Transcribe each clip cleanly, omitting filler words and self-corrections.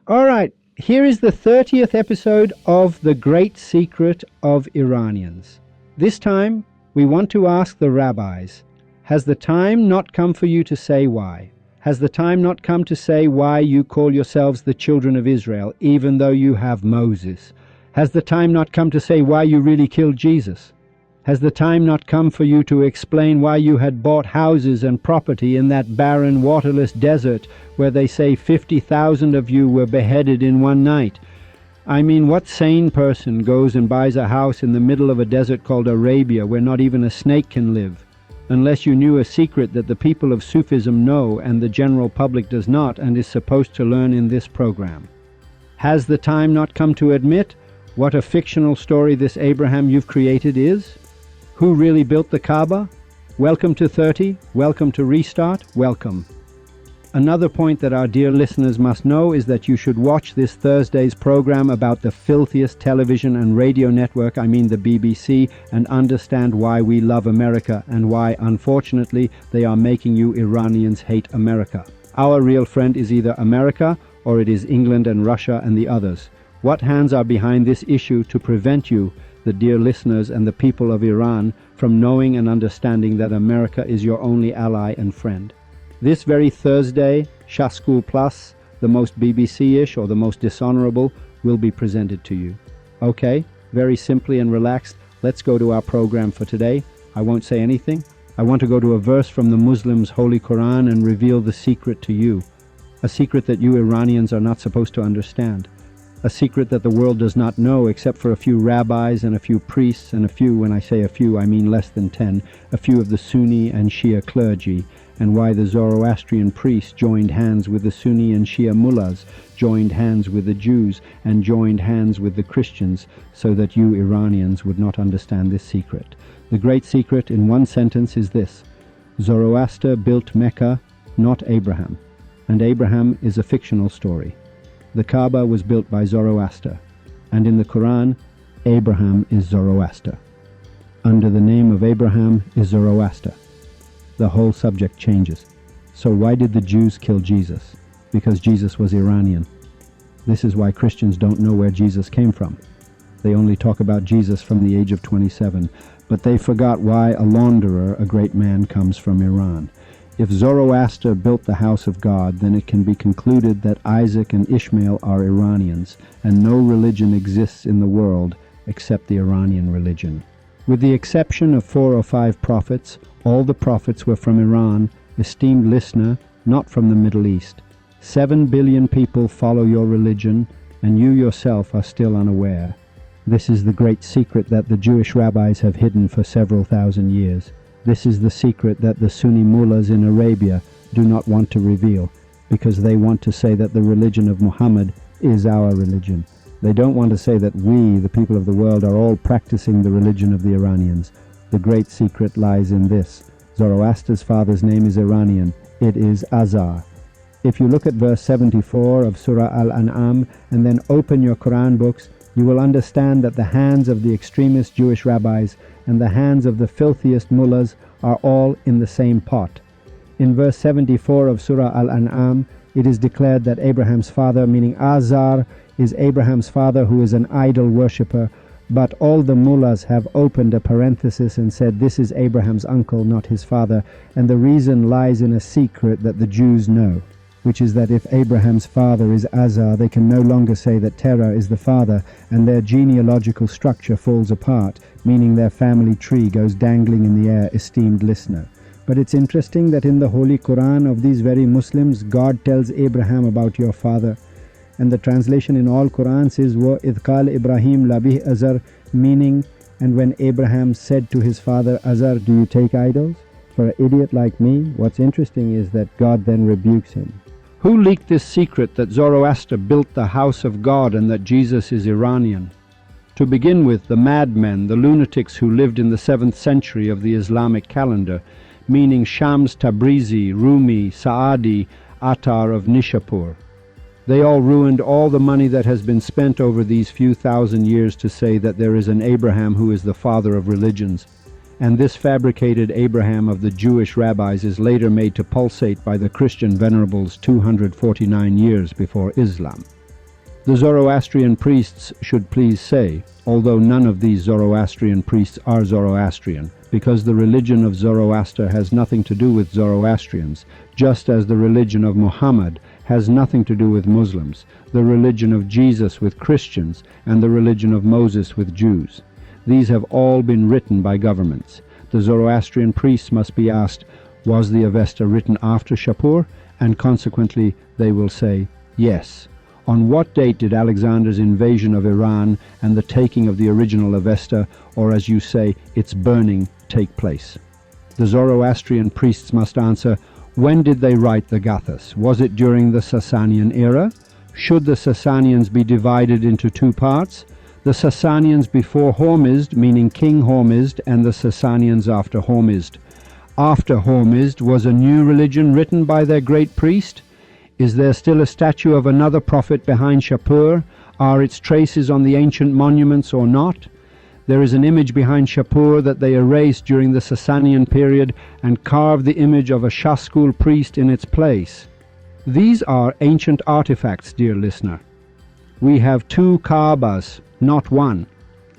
All right, here is the 30th episode of The Great Secret of Iranians. This time, we want to ask the rabbis, has the time not come for you to say why? Has the time not come to say why you call yourselves the children of Israel, even though you have Moses? Has the time not come to say why you really killed Jesus? Has the time not come for you to explain why you had bought houses and property in that barren, waterless desert where they say 50,000 of you were beheaded in one night? I mean, what sane person goes and buys a house in the middle of a desert called Arabia where not even a snake can live? Unless you knew a secret that the people of Sufism know and the general public does not and is supposed to learn in this program. Has the time not come to admit what a fictional story this Abraham you've created is? Who really built the Kaaba? Welcome to 30, welcome to Restart, welcome. Another point that our dear listeners must know is that you should watch this Thursday's program about the filthiest television and radio network, I mean the BBC, and understand why we love America and why, unfortunately, they are making you Iranians hate America. Our real friend is either America or it is England and Russia and the others. What hands are behind this issue to prevent you, the dear listeners and the people of Iran, from knowing and understanding that America is your only ally and friend? This very Thursday, Shah Plus, the most BBC-ish or the most dishonorable, will be presented to you. Okay, very simply and relaxed, let's go to our program for today. I won't say anything. I want to go to a verse from the Muslims' Holy Quran and reveal the secret to you. A secret that you Iranians are not supposed to understand. A secret that the world does not know except for a few rabbis and a few priests and a few, when I say a few, I mean less than 10, a few of the Sunni and Shia clergy, and why the Zoroastrian priests joined hands with the Sunni and Shia mullahs, joined hands with the Jews, and joined hands with the Christians, so that you Iranians would not understand this secret. The great secret in one sentence is this: Zoroaster built Mecca, not Abraham, and Abraham is a fictional story. The Kaaba was built by Zoroaster, and in the Quran, Abraham is Zoroaster. Under the name of Abraham is Zoroaster. The whole subject changes. So why did the Jews kill Jesus? Because Jesus was Iranian. This is why Christians don't know where Jesus came from. They only talk about Jesus from the age of 27, but they forgot why a launderer, a great man, comes from Iran. If Zoroaster built the house of God, then it can be concluded that Isaac and Ishmael are Iranians, and no religion exists in the world except the Iranian religion. With the exception of 4 or 5 prophets, all the prophets were from Iran, esteemed listener, not from the Middle East. 7 billion people follow your religion, and you yourself are still unaware. This is the great secret that the Jewish rabbis have hidden for several thousand years. This is the secret that the Sunni mullahs in Arabia do not want to reveal, because they want to say that the religion of Muhammad is our religion. They don't want to say that we, the people of the world, are all practicing the religion of the Iranians. The great secret lies in this: Zoroaster's father's name is Iranian. It is Azar. If you look at verse 74 of Surah Al-An'am and then open your Quran books, you will understand that the hands of the extremist Jewish rabbis and the hands of the filthiest mullahs are all in the same pot. In verse 74 of Surah Al-An'am, it is declared that Abraham's father, meaning Azar, is Abraham's father who is an idol worshipper, but all the mullahs have opened a parenthesis and said this is Abraham's uncle, not his father, and the reason lies in a secret that the Jews know, which is that if Abraham's father is Azar, they can no longer say that Terah is the father, and their genealogical structure falls apart, meaning their family tree goes dangling in the air, esteemed listener. But it's interesting that in the Holy Quran of these very Muslims, God tells Abraham about your father, and the translation in all Quran says, وَإِذْ قَالَ إِبْرَاهِيمُ لَأَبِيهِ Azar, meaning, and when Abraham said to his father Azar, do you take idols? For an idiot like me, what's interesting is that God then rebukes him. Who leaked this secret that Zoroaster built the house of God and that Jesus is Iranian? To begin with, the madmen, the lunatics who lived in the 7th century of the Islamic calendar, meaning Shams Tabrizi, Rumi, Saadi, Attar of Nishapur. They all ruined all the money that has been spent over these few thousand years to say that there is an Abraham who is the father of religions. And this fabricated Abraham of the Jewish rabbis is later made to pulsate by the Christian venerables 249 years before Islam. The Zoroastrian priests should please say, although none of these Zoroastrian priests are Zoroastrian, because the religion of Zoroaster has nothing to do with Zoroastrians, just as the religion of Muhammad has nothing to do with Muslims, the religion of Jesus with Christians, and the religion of Moses with Jews. These have all been written by governments. The Zoroastrian priests must be asked, was the Avesta written after Shapur? And consequently they will say, yes. On what date did Alexander's invasion of Iran and the taking of the original Avesta, or as you say, its burning, take place? The Zoroastrian priests must answer, when did they write the Gathas? Was it during the Sasanian era? Should the Sasanians be divided into two parts? The Sasanians before Hormizd, meaning King Hormizd, and the Sasanians after Hormizd. After Hormizd was a new religion written by their great priest? Is there still a statue of another prophet behind Shapur? Are its traces on the ancient monuments or not? There is an image behind Shapur that they erased during the Sasanian period and carved the image of a Shashkul priest in its place. These are ancient artifacts, dear listener. We have two Kaabas, not one.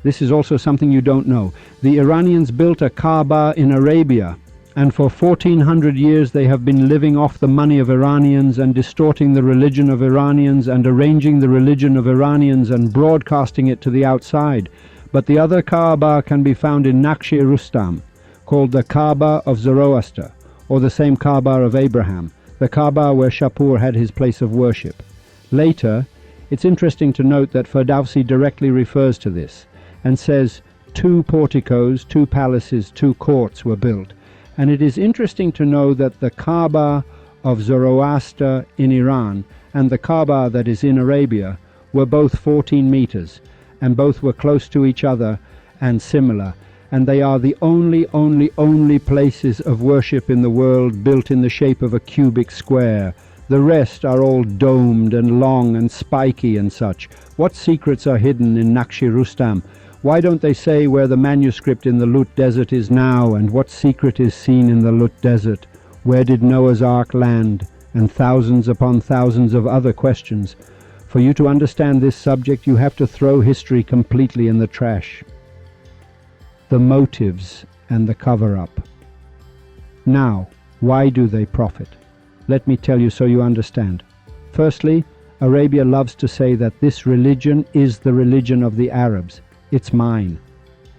This is also something you don't know. The Iranians built a Kaaba in Arabia, and for 1400 years they have been living off the money of Iranians and distorting the religion of Iranians and arranging the religion of Iranians and broadcasting it to the outside. But the other Kaaba can be found in Naqsh-e Rustam, called the Kaaba of Zoroaster, or the same Kaaba of Abraham, the Kaaba where Shapur had his place of worship. Later, it's interesting to note that Ferdowsi directly refers to this and says 2 porticos, 2 palaces, 2 courts were built. And it is interesting to know that the Kaaba of Zoroaster in Iran and the Kaaba that is in Arabia were both 14 meters, and both were close to each other and similar, and they are the only places of worship in the world built in the shape of a cubic square. The rest are all domed and long and spiky and such. What secrets are hidden in Naqsh-e Rustam? Why don't they say where the manuscript in the Lut Desert is now, and what secret is seen in the Lut Desert? Where did Noah's Ark land? And thousands upon thousands of other questions. For you to understand this subject, you have to throw history completely in the trash. The motives and the cover-up. Now, why do they profit? Let me tell you so you understand. Firstly, Arabia loves to say that this religion is the religion of the Arabs. It's mine.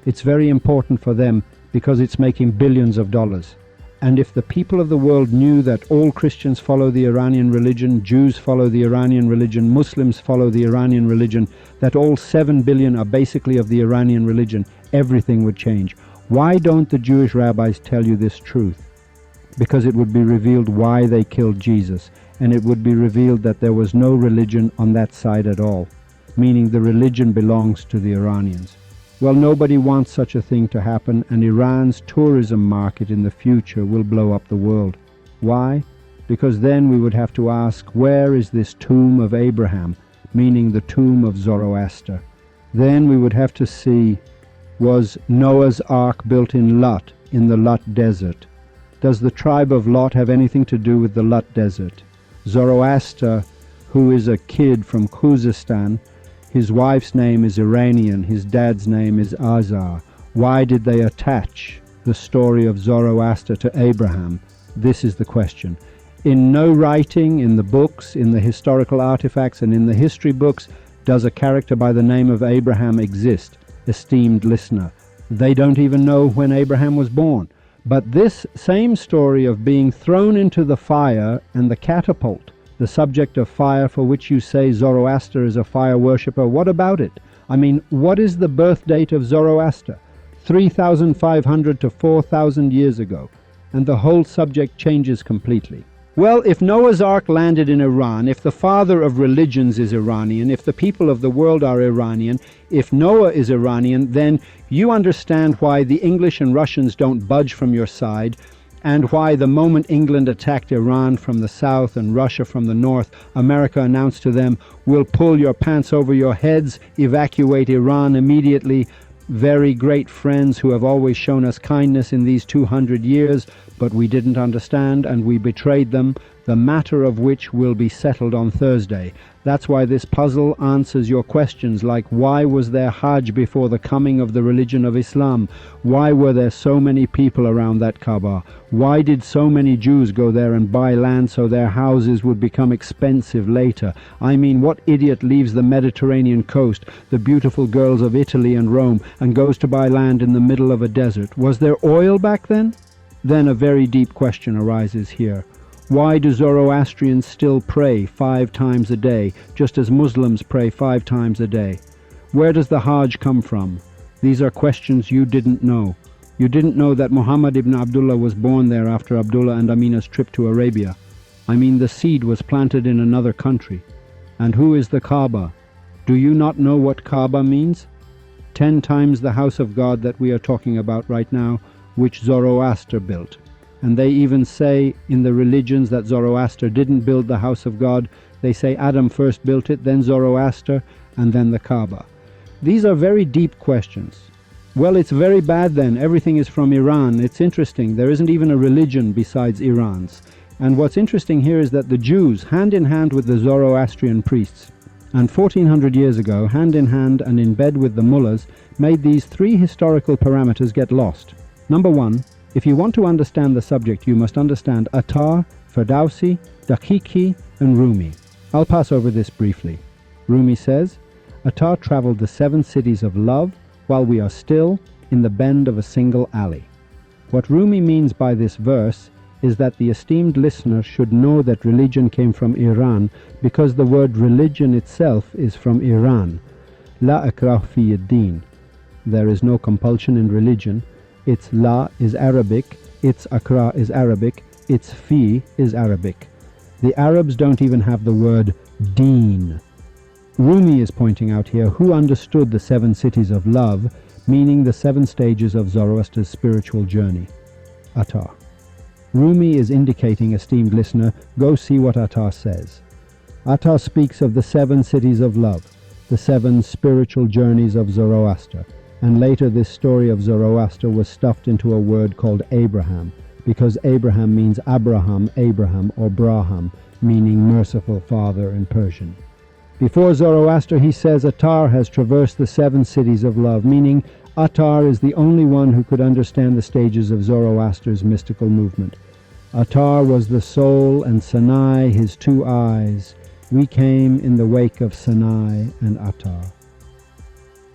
It's very important for them because it's making billions of dollars. And if the people of the world knew that all Christians follow the Iranian religion, Jews follow the Iranian religion, Muslims follow the Iranian religion, that all 7 billion are basically of the Iranian religion, everything would change. Why don't the Jewish rabbis tell you this truth? Because it would be revealed why they killed Jesus, and it would be revealed that there was no religion on that side at all, meaning the religion belongs to the Iranians. Well, nobody wants such a thing to happen, and Iran's tourism market in the future will blow up the world. Why? Because then we would have to ask, where is this tomb of Abraham, meaning the tomb of Zoroaster? Then we would have to see, was Noah's Ark built in Lut, in the Lut Desert? Does the tribe of Lot have anything to do with the Lut Desert? Zoroaster, who is a kid from Khuzestan, his wife's name is Iranian, his dad's name is Azar. Why did they attach the story of Zoroaster to Abraham? This is the question. In no writing, in the books, in the historical artifacts, and in the history books, does a character by the name of Abraham exist, esteemed listener. They don't even know when Abraham was born. But this same story of being thrown into the fire and the catapult, the subject of fire for which you say Zoroaster is a fire worshipper, what about it? I mean, what is the birth date of Zoroaster? 3,500 to 4,000 years ago, and the whole subject changes completely. Well, if Noah's Ark landed in Iran, if the father of religions is Iranian, if the people of the world are Iranian, if Noah is Iranian, then you understand why the English and Russians don't budge from your side, and why the moment England attacked Iran from the south and Russia from the north, America announced to them, we'll pull your pants over your heads, evacuate Iran immediately. Very great friends who have always shown us kindness in these 200 years, but we didn't understand and we betrayed them. the matter of which will be settled on Thursday. That's why this puzzle answers your questions like why was there Hajj before the coming of the religion of Islam? Why were there so many people around that Kaaba? Why did so many Jews go there and buy land so their houses would become expensive later? I mean, what idiot leaves the Mediterranean coast, the beautiful girls of Italy and Rome, and goes to buy land in the middle of a desert? Was there oil back then? Then a very deep question arises here. Why do Zoroastrians still pray 5 times a day, just as Muslims pray 5 times a day? Where does the Hajj come from? These are questions you didn't know. You didn't know that Muhammad ibn Abdullah was born there after Abdullah and Amina's trip to Arabia. I mean, the seed was planted in another country. And who is the Kaaba? Do you not know what Kaaba means? 10 times the house of God that we are talking about right now, which Zoroaster built. And they even say in the religions that Zoroaster didn't build the house of God. They say Adam first built it, then Zoroaster, and then the Kaaba. These are very deep questions. Well, it's very bad then. Everything is from Iran. It's interesting. There isn't even a religion besides Iran's. And what's interesting here is that the Jews, hand in hand with the Zoroastrian priests, and 1400 years ago, hand in hand and in bed with the mullahs, made these 3 historical parameters get lost. Number 1, if you want to understand the subject, you must understand Attar, Ferdowsi, Daqiqi, and Rumi. I'll pass over this briefly. Rumi says, Attar traveled the 7 cities of love while we are still in the bend of a single alley. What Rumi means by this verse is that the esteemed listener should know that religion came from Iran because the word religion itself is from Iran. La ikrah fi ad-din. There is no compulsion in religion. Its la is Arabic, its akra is Arabic, its fi is Arabic. The Arabs don't even have the word deen. Rumi is pointing out here who understood the 7 cities of love, meaning the 7 stages of Zoroaster's spiritual journey. Attar. Rumi is indicating, esteemed listener, go see what Attar says. Attar speaks of the 7 cities of love, the 7 spiritual journeys of Zoroaster. And later this story of Zoroaster was stuffed into a word called Abraham, because Abraham means Abraham, or Braham, meaning merciful father in Persian. Before Zoroaster, he says Attar has traversed the 7 cities of love, meaning Attar is the only one who could understand the stages of Zoroaster's mystical movement. Attar was the soul and Sanai his 2 eyes. We came in the wake of Sanai and Attar.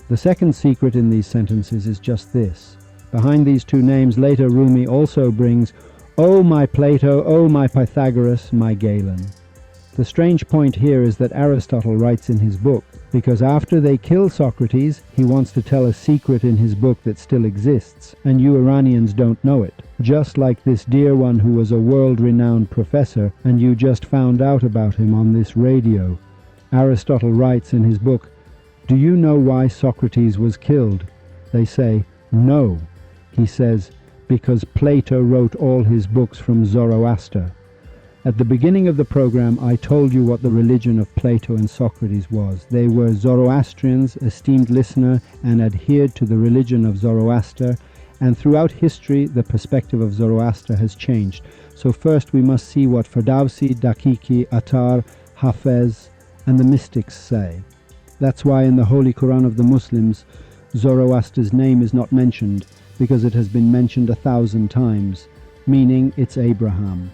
The second secret in these sentences is just this. Behind these 2 names, later Rumi also brings, O my Plato, O my Pythagoras, my Galen. The strange point here is that Aristotle writes in his book, because after they kill Socrates, he wants to tell a secret in his book that still exists, and you Iranians don't know it. Just like this dear one who was a world-renowned professor, and you just found out about him on this radio. Aristotle writes in his book, do you know why Socrates was killed? They say, no. He says, because Plato wrote all his books from Zoroaster. At the beginning of the program, I told you what the religion of Plato and Socrates was. They were Zoroastrians, esteemed listener, and adhered to the religion of Zoroaster. And throughout history, the perspective of Zoroaster has changed. So first we must see what Ferdowsi, Daqiqi, Attar, Hafez, and the mystics say. That's why in the Holy Quran of the Muslims, Zoroaster's name is not mentioned, because it has been mentioned 1,000 times, meaning it's Abraham.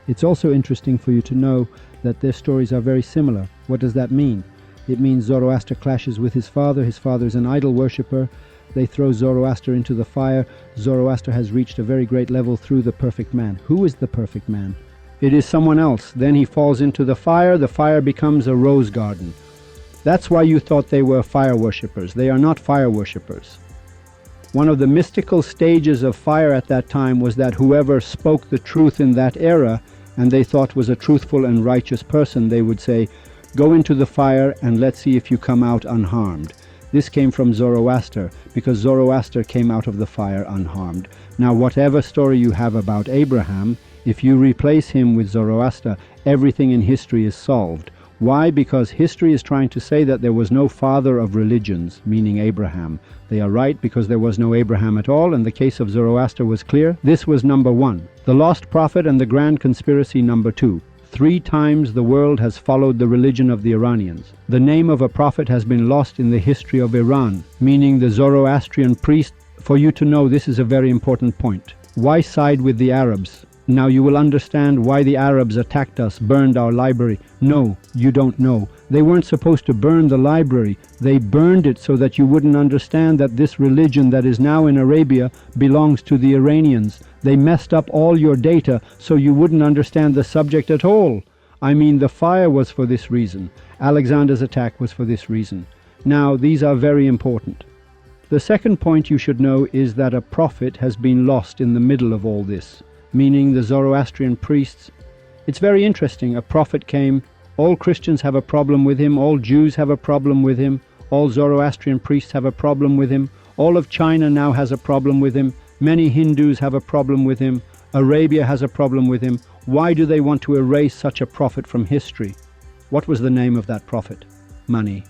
It's also interesting for you to know that their stories are very similar. What does that mean? It means Zoroaster clashes with his father is an idol worshipper. They throw Zoroaster into the fire. Zoroaster has reached a very great level through the perfect man. Who is the perfect man? It is someone else. Then he falls into the fire becomes a rose garden. That's why you thought they were fire worshippers. They are not fire worshippers. One of the mystical stages of fire at that time was that whoever spoke the truth in that era, and they thought was a truthful and righteous person, they would say, go into the fire and let's see if you come out unharmed. This came from Zoroaster, because Zoroaster came out of the fire unharmed. Now, whatever story you have about Abraham, if you replace him with Zoroaster, everything in history is solved. Why? Because history is trying to say that there was no father of religions, meaning Abraham. They are right, because there was no Abraham at all, and the case of Zoroaster was clear. This was number 1. The lost prophet and the grand conspiracy number 2. 3 times the world has followed the religion of the Iranians. The name of a prophet has been lost in the history of Iran, meaning the Zoroastrian priest. For you to know, this is a very important point. Why side with the Arabs? Now you will understand why the Arabs attacked us, burned our library. No, you don't know. They weren't supposed to burn the library. They burned it so that you wouldn't understand that this religion that is now in Arabia belongs to the Iranians. They messed up all your data so you wouldn't understand the subject at all. I mean, the fire was for this reason. Alexander's attack was for this reason. Now, these are very important. The second point you should know is that a prophet has been lost in the middle of all this, meaning the Zoroastrian priests. It's very interesting. A prophet came. All Christians have a problem with him. All Jews have a problem with him. All Zoroastrian priests have a problem with him. All of China now has a problem with him. Many Hindus have a problem with him. Arabia has a problem with him. Why do they want to erase such a prophet from history? What was the name of that prophet? Money.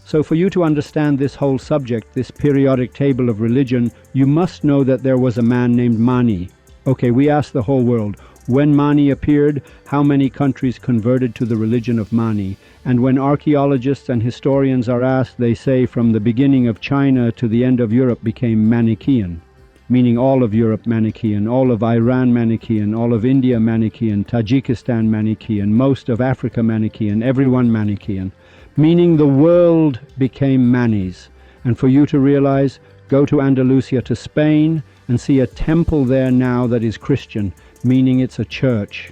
So for you to understand this whole subject, this periodic table of religion, you must know that there was a man named Mani. Okay, we asked the whole world, when Mani appeared, how many countries converted to the religion of Mani? And when archaeologists and historians are asked, they say from the beginning of China to the end of Europe became Manichaean, meaning all of Europe Manichaean, all of Iran Manichaean, all of India Manichaean, Tajikistan Manichaean, most of Africa Manichaean, everyone Manichaean, meaning the world became Manis. And for you to realize, go to Andalusia, to Spain, and see a temple there now that is Christian, meaning it's a church.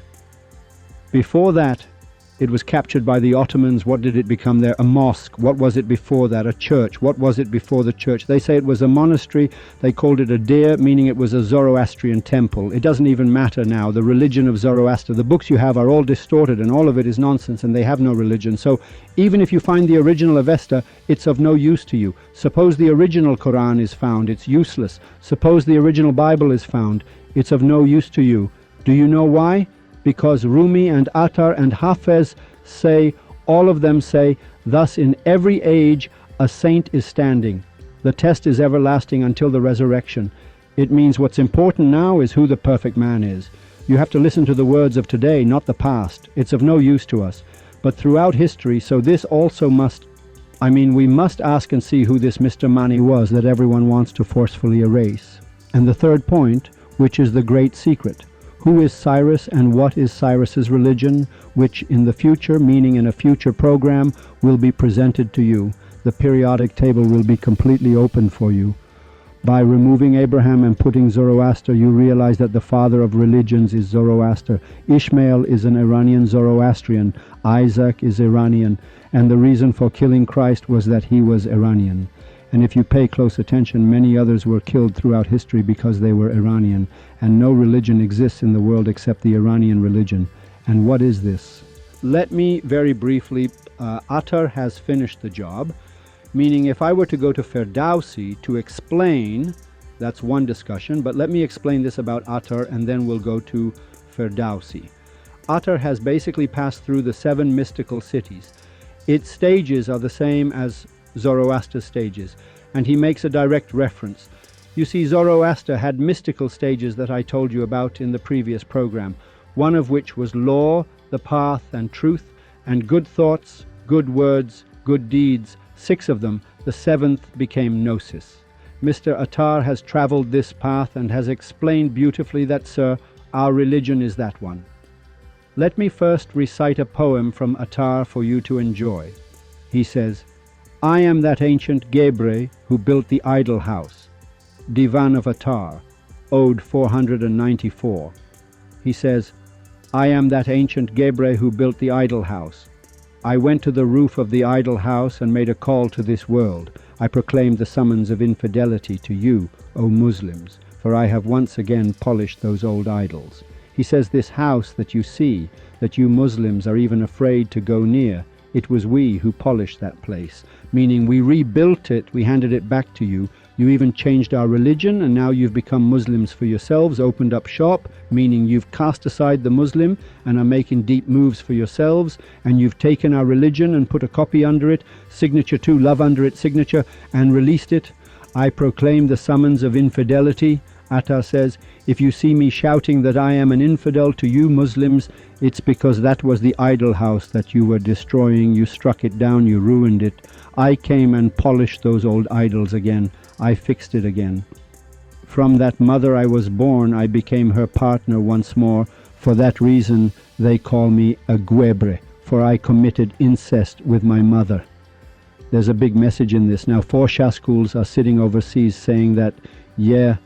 Before that, it was captured by the Ottomans. What did it become there? A mosque. What was it before that? A church. What was it before the church? They say it was a monastery. They called it a dir, meaning it was a Zoroastrian temple. It doesn't even matter now. The religion of Zoroaster, the books you have are all distorted and all of it is nonsense and they have no religion. So even if you find the original Avesta, it's of no use to you. Suppose the original Quran is found, it's useless. Suppose the original Bible is found, it's of no use to you. Do you know why? Because Rumi and Attar and Hafez say, all of them say, thus in every age a saint is standing. The test is everlasting until the resurrection. It means what's important now is who the perfect man is. You have to listen to the words of today, not the past. It's of no use to us. But throughout history, so this also must, we must ask and see who this Mr. Mani was that everyone wants to forcefully erase. And the third point, which is the great secret. Who is Cyrus and what is Cyrus's religion, which in the future, meaning in a future program, will be presented to you. The periodic table will be completely open for you. By removing Abraham and putting Zoroaster, you realize that the father of religions is Zoroaster. Ishmael is an Iranian Zoroastrian. Isaac is Iranian. And the reason for killing Christ was that he was Iranian. And if you pay close attention, many others were killed throughout history because they were Iranian. And no religion exists in the world except the Iranian religion. And what is this? Let me very briefly, Attar has finished the job. Meaning if I were to go to Ferdowsi to explain, that's one discussion, but let me explain this about Attar and then we'll go to Ferdowsi. Attar has basically passed through the 7 mystical cities. Its stages are the same as Zoroaster's stages, and he makes a direct reference. You see, Zoroaster had mystical stages that I told you about in the previous program, one of which was law, the path, and truth, and good thoughts, good words, good deeds, 6 of them. The 7th became gnosis. Mr. Attar has traveled this path and has explained beautifully that, sir, our religion is that one. Let me first recite a poem from Attar for you to enjoy. He says, I am that ancient Gebre who built the idol house. Divan of Attar, Ode 494. He says, I am that ancient Gebre who built the idol house. I went to the roof of the idol house and made a call to this world. I proclaimed the summons of infidelity to you, O Muslims, for I have once again polished those old idols. He says this house that you see, that you Muslims are even afraid to go near, it was we who polished that place, meaning we rebuilt it, we handed it back to you. You even changed our religion, and now you've become Muslims for yourselves, opened up shop, meaning you've cast aside the Muslim and are making deep moves for yourselves, and you've taken our religion and put a copy under it, signature to, love under it, signature, and released it. I proclaim the summons of infidelity. Attar says, if you see me shouting that I am an infidel to you Muslims, it's because that was the idol house that you were destroying. You struck it down, you ruined it. I came and polished those old idols again. I fixed it again. From that mother I was born, I became her partner once more. For that reason they call me a guebre, for I committed incest with my mother. There's a big message in this. Now 4 Shah schools are sitting overseas saying that, yeah,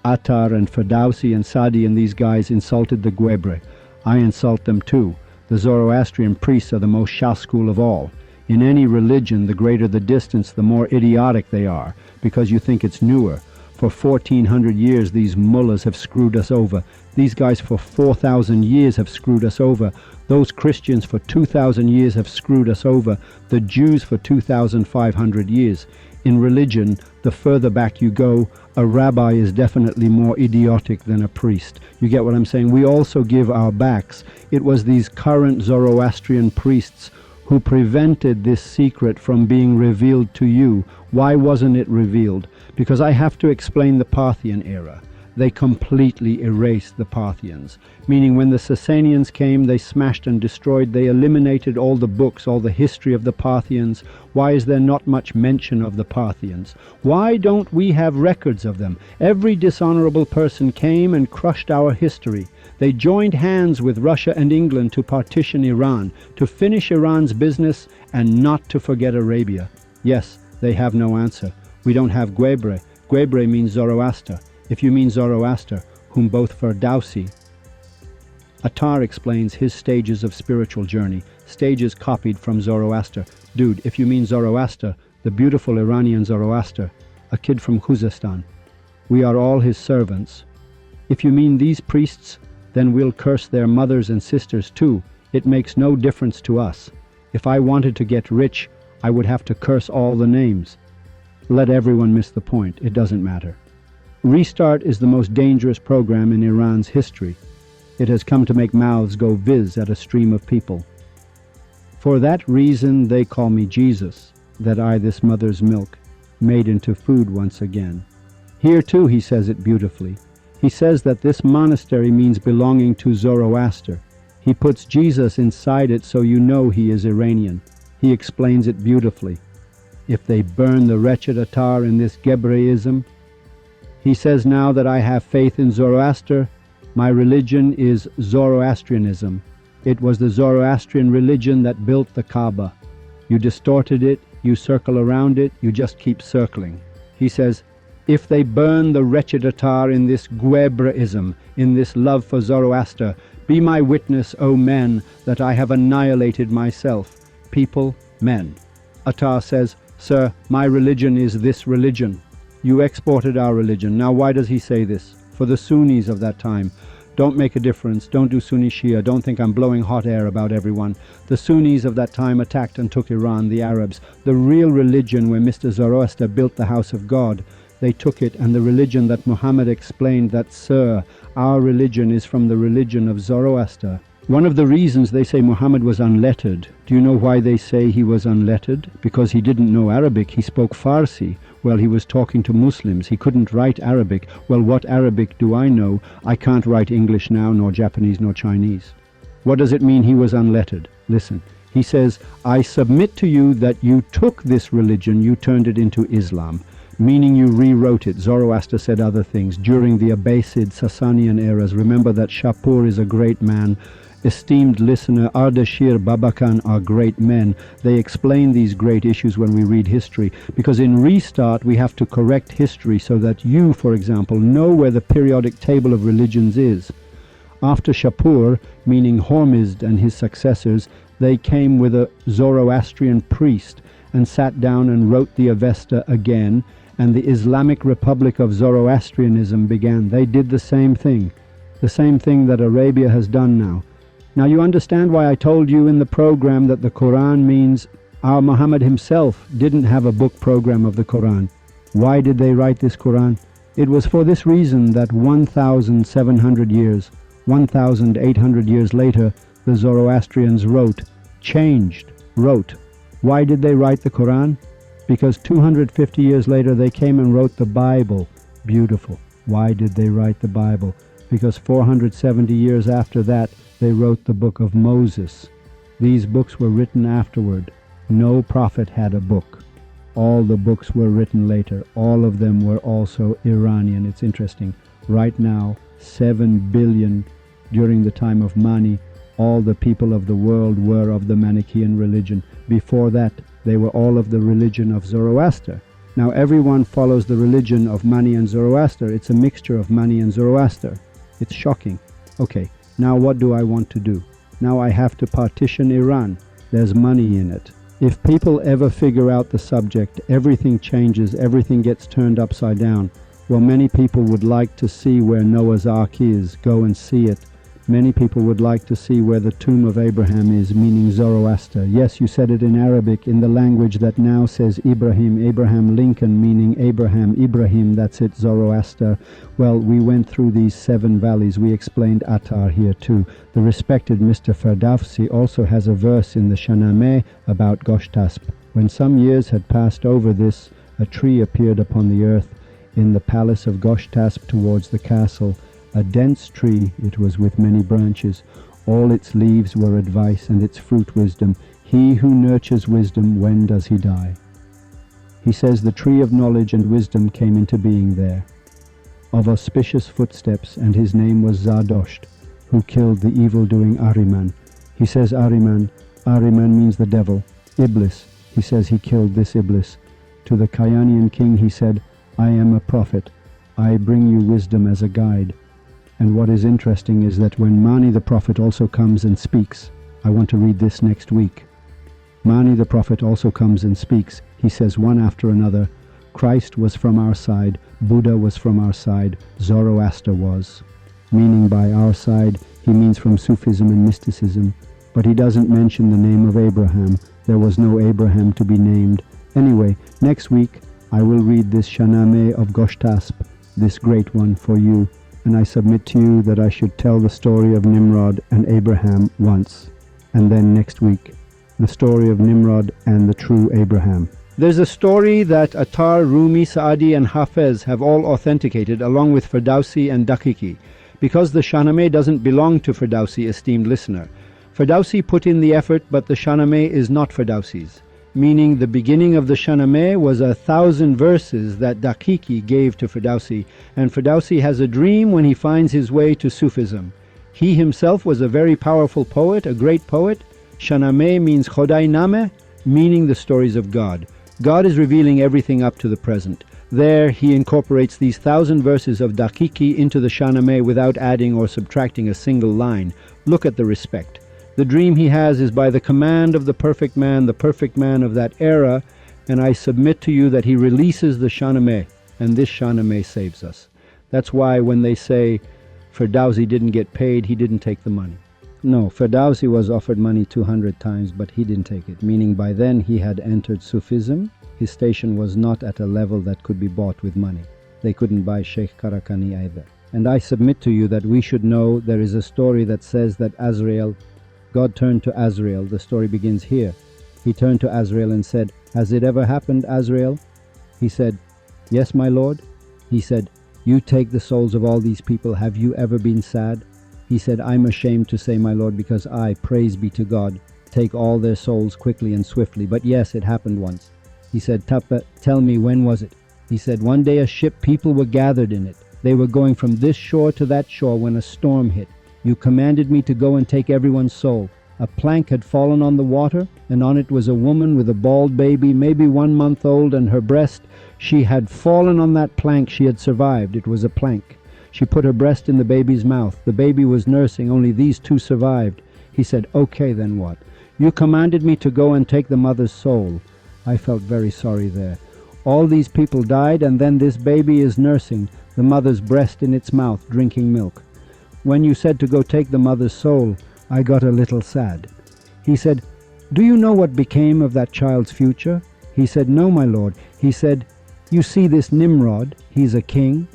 Attar and Ferdowsi and Sadi and these guys insulted the guebre. I insult them too. The Zoroastrian priests are the most Shah school of all. In any religion, the greater the distance, the more idiotic they are, because you think it's newer. For 1400 years, these mullahs have screwed us over. These guys for 4,000 years have screwed us over. Those Christians for 2,000 years have screwed us over. The Jews for 2,500 years. In religion, the further back you go, a rabbi is definitely more idiotic than a priest. You get what I'm saying? We also give our backs. It was these current Zoroastrian priests who prevented this secret from being revealed to you. Why wasn't it revealed? Because I have to explain the Parthian era. They completely erased the Parthians, meaning when the Sasanians came, they smashed and destroyed, they eliminated all the books, all the history of the Parthians. Why is there not much mention of the Parthians? Why don't we have records of them? Every dishonorable person came and crushed our history. They joined hands with Russia and England to partition Iran, to finish Iran's business and not to forget Arabia. Yes, they have no answer. We don't have Guebre. Guebre means Zoroaster. If you mean Zoroaster, whom both Ferdowsi, Attar explains his stages of spiritual journey, stages copied from Zoroaster. Dude, if you mean Zoroaster, the beautiful Iranian Zoroaster, a kid from Khuzestan, we are all his servants. If you mean these priests, then we'll curse their mothers and sisters too. It makes no difference to us. If I wanted to get rich, I would have to curse all the names. Let everyone miss the point. It doesn't matter. Restart is the most dangerous program in Iran's history. It has come to make mouths go viz at a stream of people. For that reason they call me Jesus, that I this mother's milk, made into food once again. Here too he says it beautifully. He says that this monastery means belonging to Zoroaster. He puts Jesus inside it so you know he is Iranian. He explains it beautifully. If they burn the wretched Attar in this Gebreism, he says now that I have faith in Zoroaster, my religion is Zoroastrianism. It was the Zoroastrian religion that built the Kaaba. You distorted it, you circle around it, you just keep circling. He says, if they burn the wretched Attar in this Guebreism, in this love for Zoroaster, be my witness, O men, that I have annihilated myself. People, men. Attar says, sir, my religion is this religion. You exported our religion. Now why does he say this? For the Sunnis of that time. Don't make a difference. Don't do Sunni Shia. Don't think I'm blowing hot air about everyone. The Sunnis of that time attacked and took Iran, the Arabs. The real religion where Mr. Zoroaster built the house of God. They took it, and the religion that Muhammad explained that, sir, our religion is from the religion of Zoroaster. One of the reasons they say Muhammad was unlettered, do you know why they say he was unlettered? Because he didn't know Arabic, he spoke Farsi. Well, he was talking to Muslims, he couldn't write Arabic. Well, what Arabic do I know? I can't write English now, nor Japanese, nor Chinese. What does it mean he was unlettered? Listen, he says, I submit to you that you took this religion, you turned it into Islam. Meaning you rewrote it. Zoroaster said other things. During the Abbasid, Sasanian eras, remember that Shapur is a great man. Esteemed listener, Ardashir, Babakan are great men. They explain these great issues when we read history, because in Restart we have to correct history so that you, for example, know where the periodic table of religions is. After Shapur, meaning Hormizd and his successors, they came with a Zoroastrian priest and sat down and wrote the Avesta again, and the Islamic Republic of Zoroastrianism began. They did the same thing that Arabia has done now. Now you understand why I told you in the program that the Quran means our Muhammad himself didn't have a book program of the Quran. Why did they write this Quran? It was for this reason that 1,700 years, 1,800 years later, the Zoroastrians wrote. Why did they write the Quran? Because 250 years later they came and wrote the Bible. Beautiful. Why did they write the Bible? Because 470 years after that, they wrote the book of Moses. These books were written afterward. No prophet had a book. All the books were written later. All of them were also Iranian. It's interesting. Right now, 7 billion, during the time of Mani, all the people of the world were of the Manichaean religion. Before that, they were all of the religion of Zoroaster. Now everyone follows the religion of Mani and Zoroaster. It's a mixture of Mani and Zoroaster. It's shocking. Okay, now what do I want to do? Now I have to partition Iran. There's money in it. If people ever figure out the subject, everything changes, everything gets turned upside down. Well, many people would like to see where Noah's Ark is. Go and see it. Many people would like to see where the tomb of Abraham is, meaning Zoroaster. Yes, you said it in Arabic, in the language that now says Ibrahim, Abraham Lincoln, meaning Abraham, Ibrahim, that's it, Zoroaster. Well, we went through these 7 valleys. We explained Attar here too. The respected Mr. Ferdowsi also has a verse in the Shahnameh about Goshtasp. When some years had passed over this, a tree appeared upon the earth in the palace of Goshtasp towards the castle. A dense tree, it was with many branches. All its leaves were advice and its fruit wisdom. He who nurtures wisdom, when does he die? He says the tree of knowledge and wisdom came into being there, of auspicious footsteps, and his name was Zardosht, who killed the evil-doing Ahriman. He says Ahriman means the devil. Iblis, he says he killed this Iblis. To the Kayanian king he said, I am a prophet. I bring you wisdom as a guide. And what is interesting is that when Mani the prophet also comes and speaks, I want to read this next week. Mani the prophet also comes and speaks. He says one after another, Christ was from our side, Buddha was from our side, Zoroaster was. Meaning by our side, he means from Sufism and mysticism. But he doesn't mention the name of Abraham. There was no Abraham to be named. Anyway, next week I will read this Shahnameh of Goshtasp, this great one for you. And I submit to you that I should tell the story of Nimrod and Abraham once, and then next week, the story of Nimrod and the true Abraham. There's a story that Attar, Rumi, Saadi and Hafez have all authenticated, along with Ferdowsi and Daqiqi, because the Shahnameh doesn't belong to Ferdowsi, esteemed listener. Ferdowsi put in the effort, but the Shahnameh is not Ferdowsi's. Meaning the beginning of the Shahnameh was 1,000 verses that Daqiqi gave to Ferdowsi, and Ferdowsi has a dream when he finds his way to Sufism. He himself was a very powerful poet, a great poet. Shahnameh means Khodai Nameh, meaning the stories of God. God is revealing everything up to the present. There he incorporates these 1,000 verses of Daqiqi into the Shahnameh without adding or subtracting a single line. Look at the respect. The dream he has is by the command of the perfect man of that era, and I submit to you that he releases the Shahnameh, and this Shahnameh saves us. That's why when they say Ferdowsi didn't get paid, he didn't take the money. No, Ferdowsi was offered money 200 times, but he didn't take it, meaning by then he had entered Sufism. His station was not at a level that could be bought with money. They couldn't buy Sheikh Karakani either. And I submit to you that we should know there is a story that says that God turned to Azrael. The story begins here. He turned to Azrael and said, Has it ever happened, Azrael? He said, Yes, my Lord. He said, You take the souls of all these people. Have you ever been sad? He said, I'm ashamed to say, my Lord, because I, praise be to God, take all their souls quickly and swiftly. But yes, it happened once. He said, Tapa, tell me, when was it? He said, one day a ship, people were gathered in it. They were going from this shore to that shore when a storm hit. You commanded me to go and take everyone's soul. A plank had fallen on the water, and on it was a woman with a bald baby, maybe 1 month old, and her breast. She had fallen on that plank. She had survived. It was a plank. She put her breast in the baby's mouth. The baby was nursing. Only these 2 survived. He said, Okay, then what? You commanded me to go and take the mother's soul. I felt very sorry there. All these people died, and then this baby is nursing, the mother's breast in its mouth, drinking milk. When you said to go take the mother's soul, I got a little sad. He said, Do you know what became of that child's future? He said, No, my Lord. He said, You see this Nimrod, he's a king.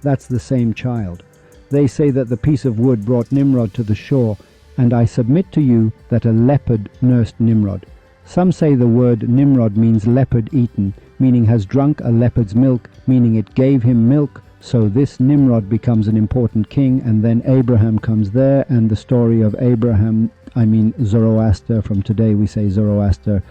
That's the same child. They say that the piece of wood brought Nimrod to the shore, and I submit to you that a leopard nursed Nimrod. Some say the word Nimrod means leopard eaten, meaning has drunk a leopard's milk, meaning it gave him milk, So this Nimrod becomes an important king, and then Abraham comes there, and the story of Abraham, Zoroaster, from today we say Zoroaster.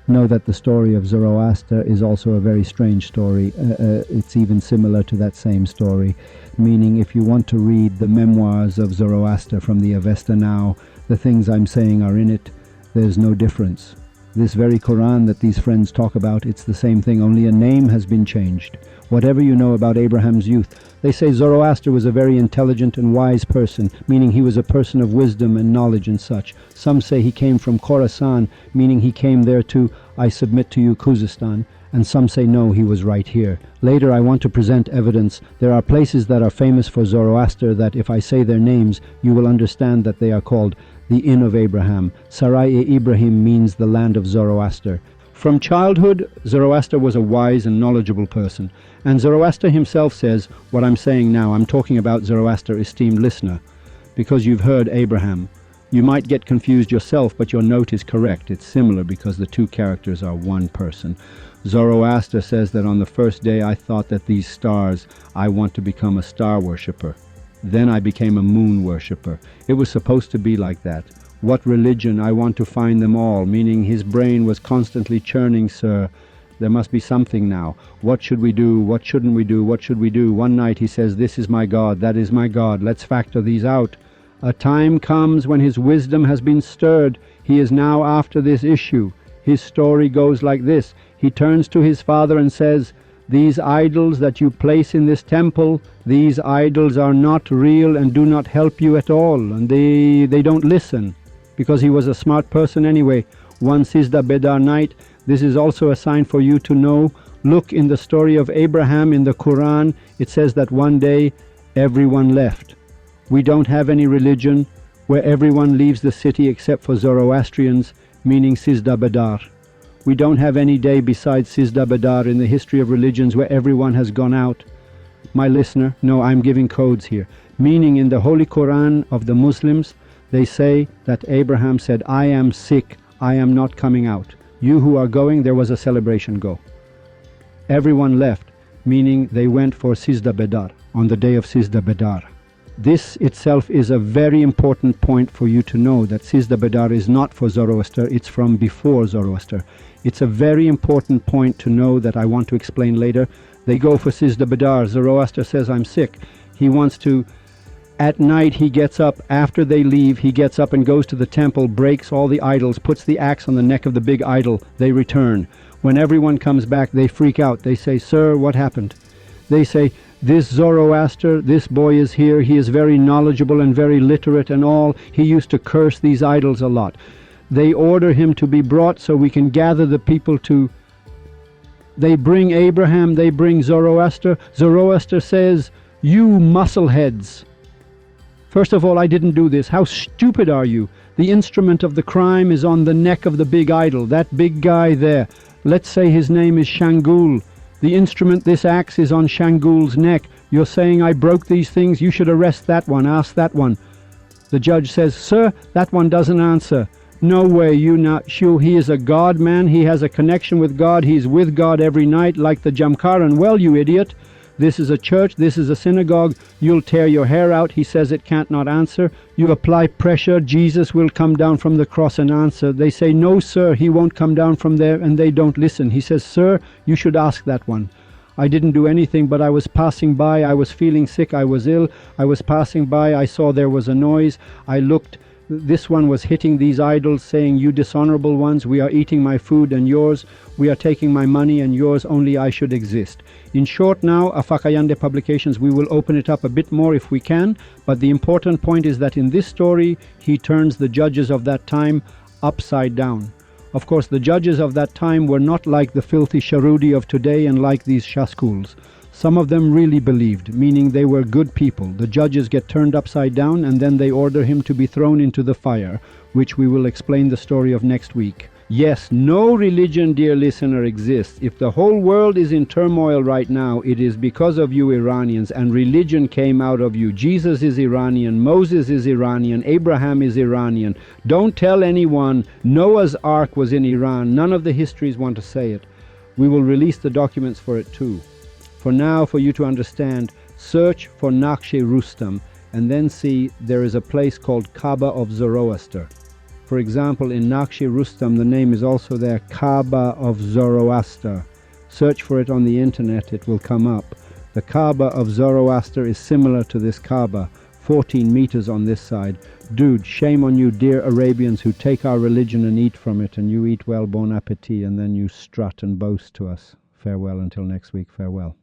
Know that the story of Zoroaster is also a very strange story. It's even similar to that same story, meaning if you want to read the memoirs of Zoroaster from the Avesta now, the things I'm saying are in it. There's no difference. This very Quran that these friends talk about, it's the same thing, only a name has been changed. Whatever you know about Abraham's youth, they say Zoroaster was a very intelligent and wise person, meaning he was a person of wisdom and knowledge and such. Some say he came from Khorasan, meaning he came there to, I submit to you, Khuzestan. And some say no, he was right here. Later I want to present evidence. There are places that are famous for Zoroaster that if I say their names, you will understand that they are called the Inn of Abraham. Sarai-e-Ibrahim means the land of Zoroaster. From childhood, Zoroaster was a wise and knowledgeable person. And Zoroaster himself says, what I'm saying now, I'm talking about Zoroaster, esteemed listener, because you've heard Abraham. You might get confused yourself, but your note is correct. It's similar because the two characters are one person. Zoroaster says that on the first day I thought that these stars, I want to become a star worshipper. Then I became a moon worshipper. It was supposed to be like that. What religion? I want to find them all, meaning his brain was constantly churning, sir. There must be something now. What should we do? What shouldn't we do? What should we do? One night he says, this is my God, that is my God. Let's factor these out. A time comes when his wisdom has been stirred. He is now after this issue. His story goes like this. He turns to his father and says, these idols that you place in this temple, these idols are not real and do not help you at all. And they don't listen, because he was a smart person anyway. One Sizda Bedar night, this is also a sign for you to know. Look in the story of Abraham in the Quran. It says that one day everyone left. We don't have any religion where everyone leaves the city except for Zoroastrians, meaning Sizda Bedar. We don't have any day besides Sizda Bedar in the history of religions where everyone has gone out. My listener, no, I'm giving codes here. Meaning in the Holy Quran of the Muslims, they say that Abraham said, I am sick, I am not coming out. You who are going, there was a celebration, go. Everyone left, meaning they went for Sizda Bedar, on the day of Sizda Bedar. This itself is a very important point for you to know, that Sizda Bedar is not for Zoroaster, it's from before Zoroaster. It's a very important point to know that I want to explain later. They go for Sizda Bedar. Zoroaster says, I'm sick. He wants to, at night he gets up, after they leave, he gets up and goes to the temple, breaks all the idols, puts the axe on the neck of the big idol. They return. When everyone comes back, they freak out. They say, sir, what happened? They say, this Zoroaster, this boy is here. He is very knowledgeable and very literate and all. He used to curse these idols a lot. They order him to be brought so we can gather the people to... They bring Abraham, they bring Zoroaster. Zoroaster says, you muscleheads. First of all, I didn't do this. How stupid are you? The instrument of the crime is on the neck of the big idol, that big guy there. Let's say his name is Shangul. The instrument, this axe, is on Shangul's neck. You're saying I broke these things? You should arrest that one, ask that one. The judge says, sir, that one doesn't answer. No way, you not sure. He is a God man. He has a connection with God. He's with God every night like the Jamkaran. Well, you idiot. This is a church. This is a synagogue. You'll tear your hair out. He says it can't not answer. You apply pressure. Jesus will come down from the cross and answer. They say, no, sir, he won't come down from there, and they don't listen. He says, sir, you should ask that one. I didn't do anything, but I was passing by. I was feeling sick. I was ill. I was passing by. I saw there was a noise. I looked. This one was hitting these idols, saying, you dishonorable ones, we are eating my food and yours. We are taking my money and yours, only I should exist. In short now, Afakayande Publications, we will open it up a bit more if we can, but the important point is that in this story, he turns the judges of that time upside down. Of course, the judges of that time were not like the filthy Sharudi of today and like these Shaskuls. Some of them really believed, meaning they were good people. The judges get turned upside down and then they order him to be thrown into the fire, which we will explain the story of next week. Yes, no religion, dear listener, exists. If the whole world is in turmoil right now, it is because of you Iranians, and religion came out of you. Jesus is Iranian, Moses is Iranian, Abraham is Iranian. Don't tell anyone Noah's Ark was in Iran. None of the histories want to say it. We will release the documents for it too. For now, for you to understand, search for Naqsh-e Rustam, and then see there is a place called Kaaba of Zoroaster. For example, in Naqsh-e Rustam, the name is also there, Kaaba of Zoroaster. Search for it on the internet, it will come up. The Kaaba of Zoroaster is similar to this Kaaba, 14 meters on this side. Dude, shame on you, dear Arabians, who take our religion and eat from it, and you eat well, bon appetit, and then you strut and boast to us. Farewell until next week, farewell.